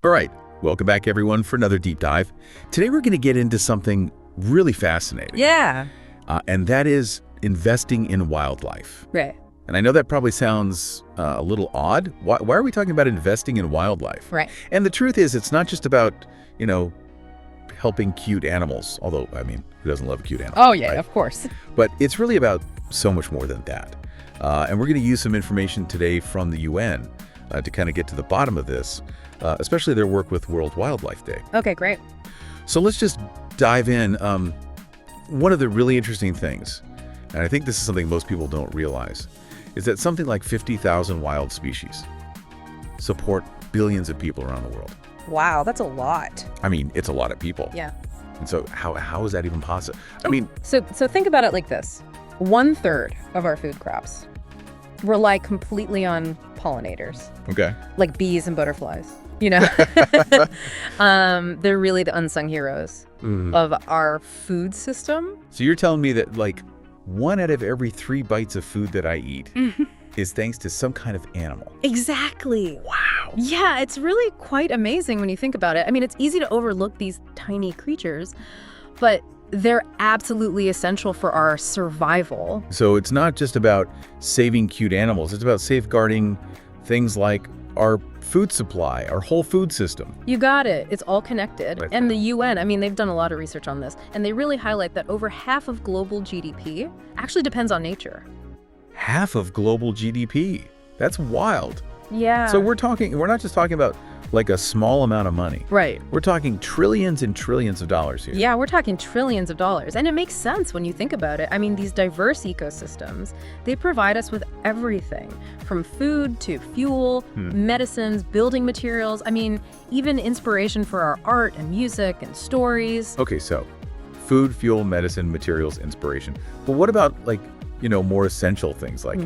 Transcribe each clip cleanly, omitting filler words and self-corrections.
All right, welcome back everyone for another deep dive. Today we're going to get into something really fascinating. Yeah. And that is investing in wildlife. Right. And I know that probably sounds a little odd. Why are we talking about investing in wildlife? Right. And the truth is, it's not just about, helping cute animals, although, I mean, who doesn't love a cute animal? Oh, yeah, right? of course. But it's really about so much more than that. And we're going to use some information today from the UN to kind of get to the bottom of this, especially their work with World Wildlife Day. Okay, great. So let's just dive in. One of the really interesting things, and I think this is something most people don't realize, is that something like 50,000 wild species support billions of people around the world. Wow, that's a lot. I mean, it's a lot of people. Yeah. And so how is that even possible? I mean, So think about it like this. 1/3 of our food crops rely completely on pollinators, okay. like bees and butterflies. They're really the unsung heroes of our food system. So you're telling me that like 1 out of every 3 bites of food that I eat is thanks to some kind of animal. Exactly. Wow. Yeah, it's really quite amazing when you think about it. I mean, it's easy to overlook these tiny creatures, but they're absolutely essential for our survival. So it's not just about saving cute animals. It's about safeguarding things like our food supply, our whole food system. You got it. It's all connected. Right. And the UN, I mean, they've done a lot of research on this, and they really highlight that over half of global GDP actually depends on nature. Half of global GDP. That's wild. Yeah. So we're not just talking about like a small amount of money. Right. We're talking trillions and trillions of dollars here. Yeah, we're talking trillions of dollars. And it makes sense when you think about it. I mean, these diverse ecosystems, they provide us with everything from food to fuel, medicines, building materials. I mean, even inspiration for our art and music and stories. Okay, so food, fuel, medicine, materials, inspiration. But what about like, more essential things like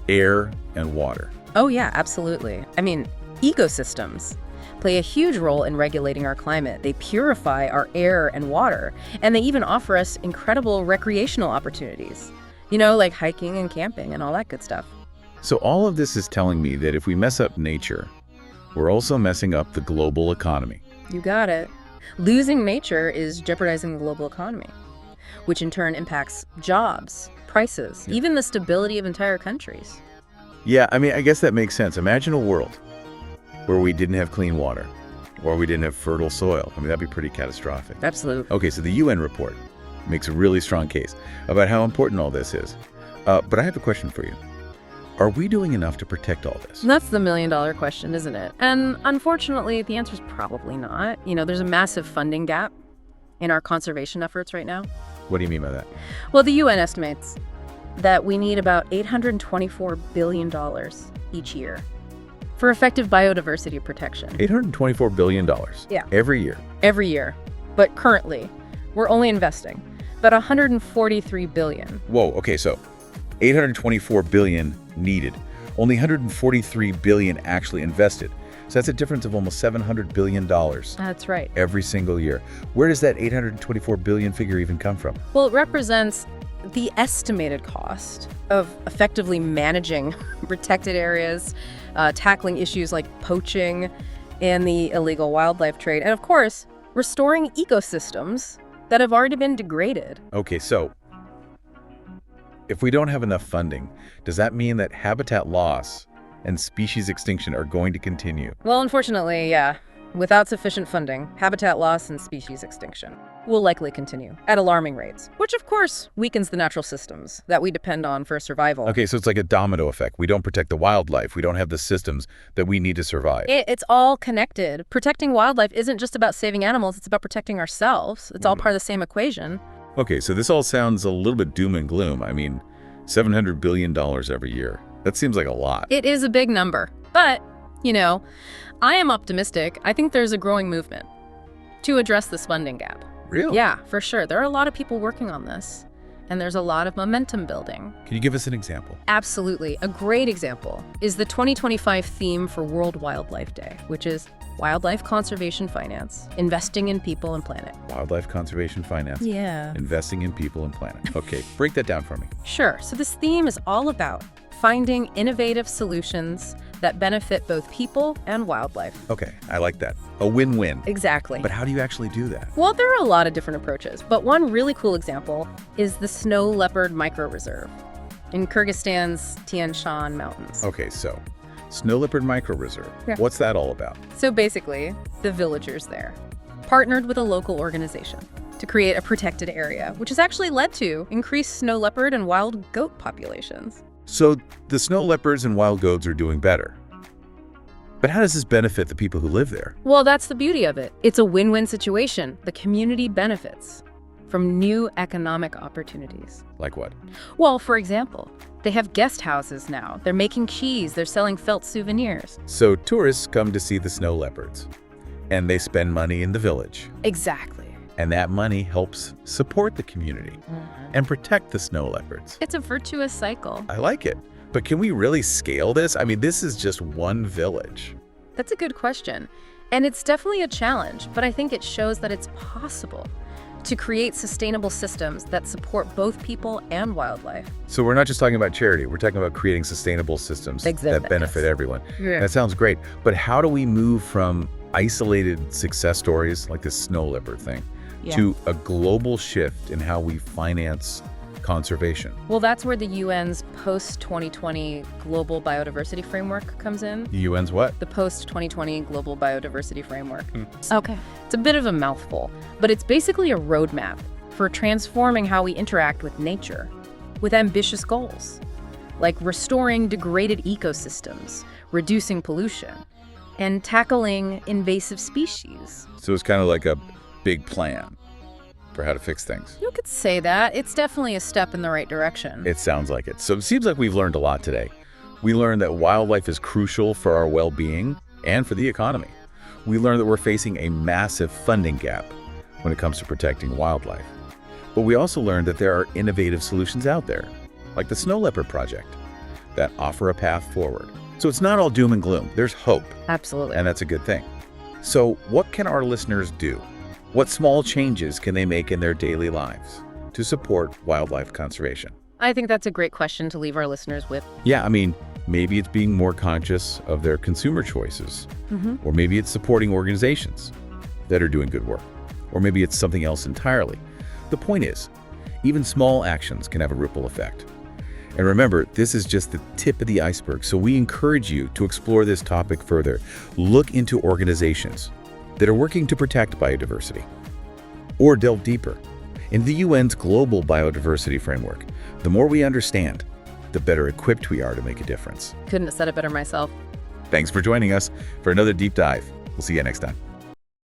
air and water? Oh, yeah, absolutely. I mean, ecosystems play a huge role in regulating our climate. They purify our air and water, and they even offer us incredible recreational opportunities, like hiking and camping and all that good stuff. So all of this is telling me that if we mess up nature, we're also messing up the global economy. You got it. Losing nature is jeopardizing the global economy, which in turn impacts jobs, prices, even the stability of entire countries. Yeah, I mean, I guess that makes sense. Imagine a world where we didn't have clean water, or we didn't have fertile soil. I mean, that'd be pretty catastrophic. Absolutely. Okay, so the UN report makes a really strong case about how important all this is. But I have a question for you. Are we doing enough to protect all this? That's the million-dollar question, isn't it? And unfortunately, the answer is probably not. There's a massive funding gap in our conservation efforts right now. What do you mean by that? Well, the UN estimates that we need about $824 billion each year for effective biodiversity protection. $824 billion. Yeah. Every year. Every year. But currently, we're only investing about $143 billion. Whoa, okay, so 824 billion needed. Only 143 billion actually invested. So that's a difference of almost $700 billion. That's right. Every single year. Where does that 824 billion figure even come from? Well, it represents the estimated cost of effectively managing protected areas, tackling issues like poaching and the illegal wildlife trade, and of course, restoring ecosystems that have already been degraded. Okay, so if we don't have enough funding, does that mean that habitat loss and species extinction are going to continue? Well, unfortunately, yeah. Without sufficient funding, habitat loss and species extinction will likely continue at alarming rates, which of course weakens the natural systems that we depend on for survival. Okay, so it's like a domino effect. We don't protect the wildlife. We don't have the systems that we need to survive. It's all connected. Protecting wildlife isn't just about saving animals, it's about protecting ourselves. It's all part of the same equation. Okay, so this all sounds a little bit doom and gloom. I mean, $700 billion every year. That seems like a lot. It is a big number, but, I am optimistic. I think there's a growing movement to address this funding gap. Really? Yeah, for sure. There are a lot of people working on this, and there's a lot of momentum building. Can you give us an example? Absolutely. A great example is the 2025 theme for World Wildlife Day, which is Wildlife Conservation Finance, Investing in People and Planet. Wildlife Conservation Finance. Yeah. Investing in People and Planet. Okay, break that down for me. Sure. So this theme is all about finding innovative solutions that benefit both people and wildlife. Okay, I like that. A win-win. Exactly. But how do you actually do that? Well, there are a lot of different approaches, but one really cool example is the snow leopard microreserve in Kyrgyzstan's Tian Shan Mountains. Okay, so snow leopard microreserve. Yeah. What's that all about? So basically, the villagers there partnered with a local organization to create a protected area, which has actually led to increased snow leopard and wild goat populations. So the snow leopards and wild goats are doing better. But how does this benefit the people who live there? Well, that's the beauty of it. It's a win-win situation. The community benefits from new economic opportunities. Like what? Well, for example, they have guest houses now. They're making cheese. They're selling felt souvenirs. So tourists come to see the snow leopards, and they spend money in the village. Exactly. And that money helps support the community and protect the snow leopards. It's a virtuous cycle. I like it. But can we really scale this? I mean, this is just one village. That's a good question. And it's definitely a challenge, but I think it shows that it's possible to create sustainable systems that support both people and wildlife. So we're not just talking about charity, we're talking about creating sustainable systems that benefit everyone. Yeah. That sounds great. But how do we move from isolated success stories like this snow leopard thing to a global shift in how we finance conservation? Well, that's where the UN's post-2020 Global Biodiversity Framework comes in. The UN's what? The post-2020 Global Biodiversity Framework. Okay. It's a bit of a mouthful, but it's basically a roadmap for transforming how we interact with nature with ambitious goals, like restoring degraded ecosystems, reducing pollution, and tackling invasive species. So it's kind of like a big plan for how to fix things. You could say that. It's definitely a step in the right direction. It sounds like it. So it seems like we've learned a lot today. We learned that wildlife is crucial for our well-being and for the economy. We learned that we're facing a massive funding gap when it comes to protecting wildlife. But we also learned that there are innovative solutions out there, like the Snow Leopard Project, that offer a path forward. So it's not all doom and gloom. There's hope. Absolutely. And that's a good thing. So what can our listeners do? What small changes can they make in their daily lives to support wildlife conservation? I think that's a great question to leave our listeners with. Yeah, I mean, maybe it's being more conscious of their consumer choices, or maybe it's supporting organizations that are doing good work, or maybe it's something else entirely. The point is, even small actions can have a ripple effect. And remember, this is just the tip of the iceberg, so we encourage you to explore this topic further. Look into organizations that are working to protect biodiversity, or delve deeper in the UN's Global Biodiversity Framework. The more we understand, the better equipped we are to make a difference. Couldn't have said it better myself. Thanks for joining us for another deep dive. We'll see you next time.